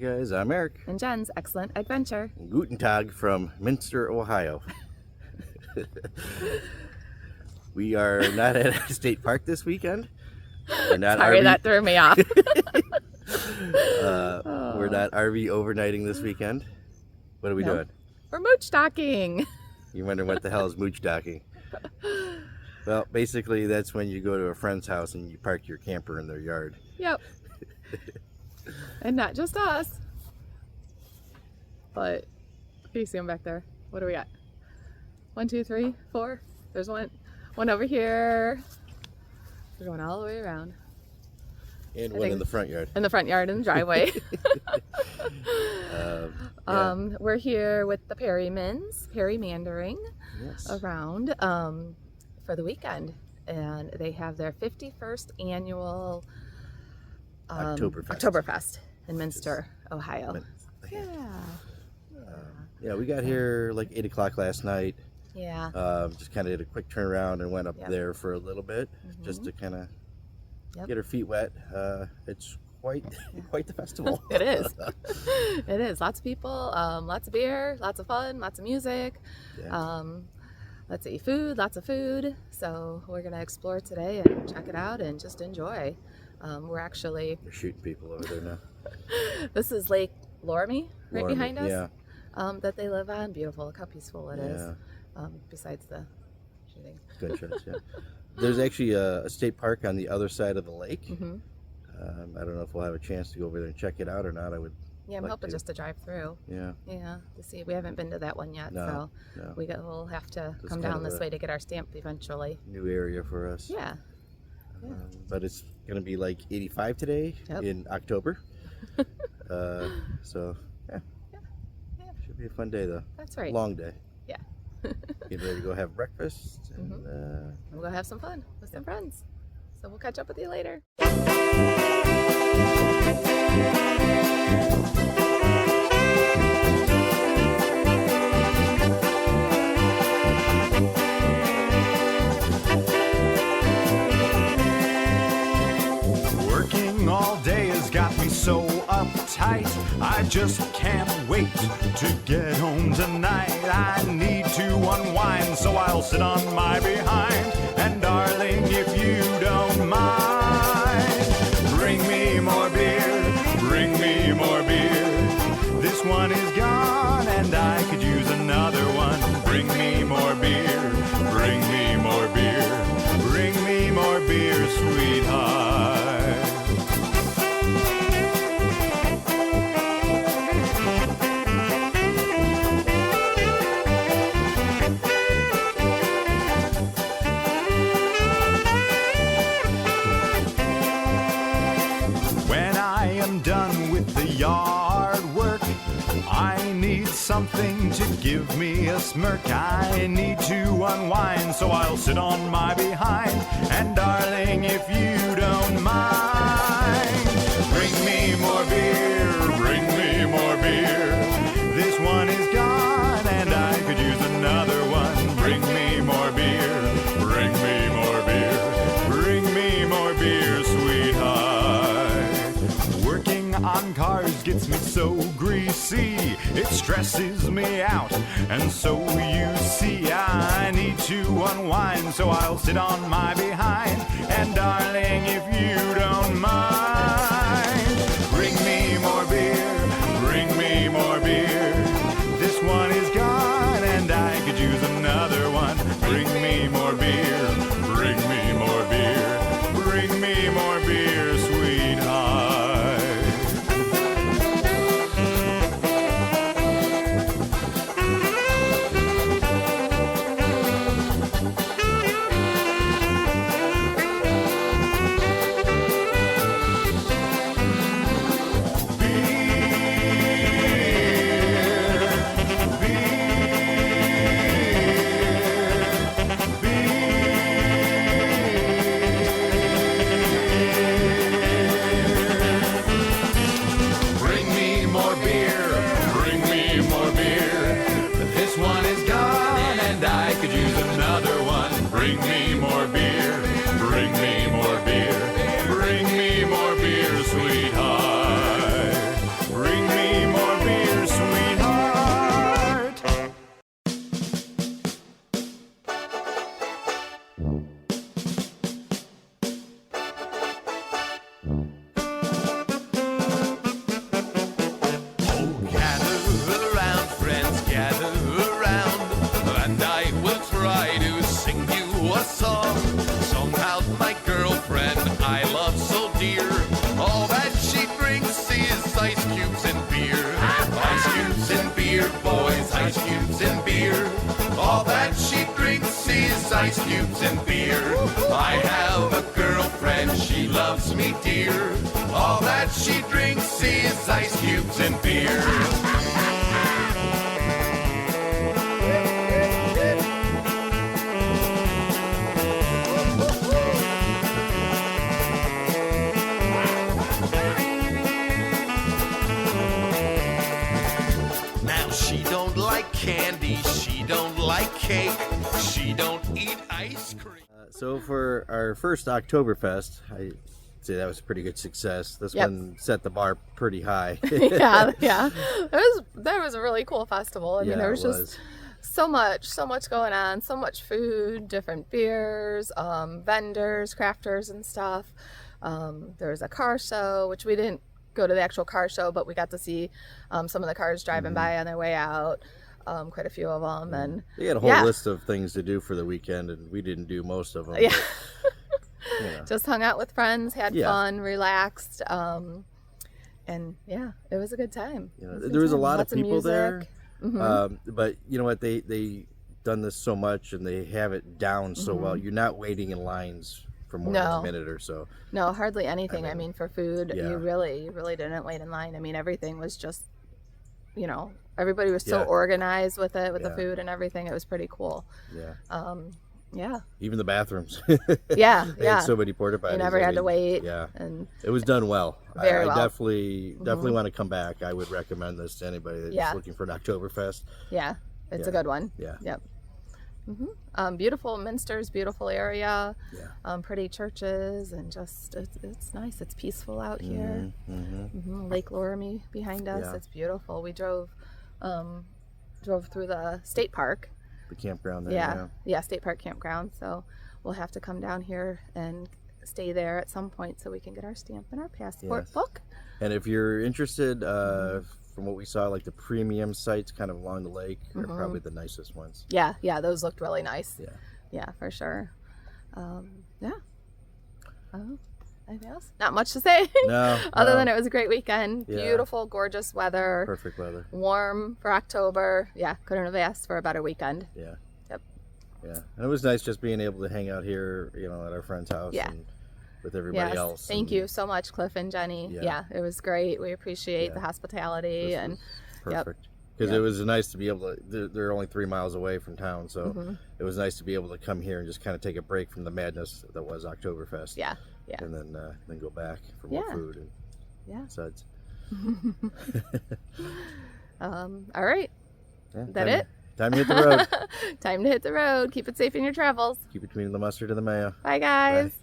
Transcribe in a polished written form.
guys, I'm Eric. And Jen's excellent adventure. Guten Tag from Minster, Ohio. We are not at a state park this weekend. We're not Sorry, RV... that threw me off. We're not RV overnighting this weekend. What are we doing? We're mooch-docking. You're wondering what the hell is mooch-docking? Well, basically that's when you go to a friend's house and you park your camper in their yard. Yep. And not just us. But, you see them back there. What do we got? 1, 2, 3, 4. There's one over here. We're going all the way around. And one in the front yard. In the front yard, in the driveway. Yeah. We're here with the Perrymandering Yes. around for the weekend. And they have their 51st annual Octoberfest in Minster, Ohio. Yeah, we got here like 8 o'clock last night. Yeah. Just kind of did a quick turnaround and went up there for a little bit, just to kind of get our feet wet. It's quite the festival. It is. It is. Lots of people, lots of beer, lots of fun, lots of music. Yeah. Let's see, lots of food. So we're going to explore today and check it out and just enjoy. We're shooting people over there now. This is Lake Loramie right behind us. Yeah. That they live on. Beautiful. Look how peaceful it is. Besides the shooting. Gunshots, yeah. There's actually a state park on the other side of the lake. Mm-hmm. I don't know if we'll have a chance to go over there and check it out or not. I'm hoping just to drive through. Yeah. Yeah, to see. We haven't been to that one yet, No. we'll have to Just come kind down of this way to get our stamp eventually. New area for us. Yeah. But it's going to be like 85 today in October. So, yeah. Should be a fun day, though. That's right. Long day. Yeah. Getting ready to go have breakfast. And, we'll go have some fun with some friends. So we'll catch up with you later. Working all day has got me so uptight. I just can't wait to get home tonight. I need to unwind, so I'll sit on my behind. And darling, if you don't mind, bring me more beer, bring me more beer. This one is gone and I could use another one. Bring me more beer, bring me more beer, bring me more beer, sweetheart. Yard work, I need something to give me a smirk. I need to unwind, so I'll sit on my behind. And darling, if you don't mind, bring me more beer, bring me more beer. This one is gone and I could use another one. Bring me more beer, bring me more beer, bring me more beer, sweetheart. Working on cars gets me so greasy, it stresses me out, and so you see I need to unwind, so I'll sit on my behind. And darling, if you don't mind, bring me more beer, bring me more beer. This one is gone and I could use another one. Bring me more beer, bring me more beer, bring me more beer, sweetheart. All that she drinks is ice cubes and beer. I have a girlfriend, she loves me dear. All that she drinks is ice cubes and beer. Now she don't like candy, she don't like cake, she don't eat ice cream. So for our first Octoberfest, I'd say that was a pretty good success. This Yep. one set the bar pretty high. yeah. That was a really cool festival. I mean, there was it just so much going on, so much food, different beers, vendors, crafters and stuff. There was a car show, which we didn't go to the actual car show, but we got to see some of the cars driving by on their way out. Quite a few of them, and They had a whole list of things to do for the weekend, and we didn't do most of them. Yeah. But, you know. just hung out with friends, had Yeah. fun, relaxed, and yeah, it was a good time. You It know, was a good there was a time. lot Lots of people there, music. but you know what? They done this so much, and they have it down so well. You're not waiting in lines for more than a No. minute or so. No, hardly anything. I mean, for food, yeah. you really didn't wait in line. I mean, everything was just, everybody was so Yeah. organized with it, with the Yeah. food and everything. It was pretty cool. Yeah. Yeah. Even the bathrooms. Yeah. They Yeah. had so many porta potties. You never I had to mean, wait. Yeah. And It was done well. Very I well. definitely want to come back. I would recommend this to anybody that's Yeah. looking for an Oktoberfest. yeah, it's a Yeah. good one. Yeah. Yep. Beautiful Minster's beautiful area. Yeah. Pretty churches, and just it's nice. It's peaceful out here. Mm-hmm. Lake Loramie behind us. Yeah. It's beautiful. We drove through the state park. The campground there. Yeah, state park campground. So we'll have to come down here and stay there at some point so we can get our stamp and our passport Yes. book. And if you're interested, from what we saw, like the premium sites kind of along the lake are probably the nicest ones. Yeah, those looked really nice. Yeah. For sure. Yeah. Anything else? Not much to say. No. Other than it was a great weekend. Yeah. Beautiful, gorgeous weather. Perfect weather. Warm for October. Yeah, couldn't have asked for a better weekend. Yeah. Yep. Yeah. And it was nice just being able to hang out here, at our friend's house. Yeah. And with everybody Yes. else. Thank and you so much, Cliff and Jenny. Yeah. Yeah, it was great. We appreciate Yeah. the hospitality. this And was perfect. Because Yep. it was nice to be able to, they're only 3 miles away from town, so it was nice to be able to come here and just kind of take a break from the madness that was Oktoberfest. yeah. And then go back for more Yeah. food and Yeah. suds. All right. Yeah, That it? Time to hit the road. Time to hit the road. Keep it safe in your travels. Keep it between the mustard and the mayo. Bye, guys. Bye.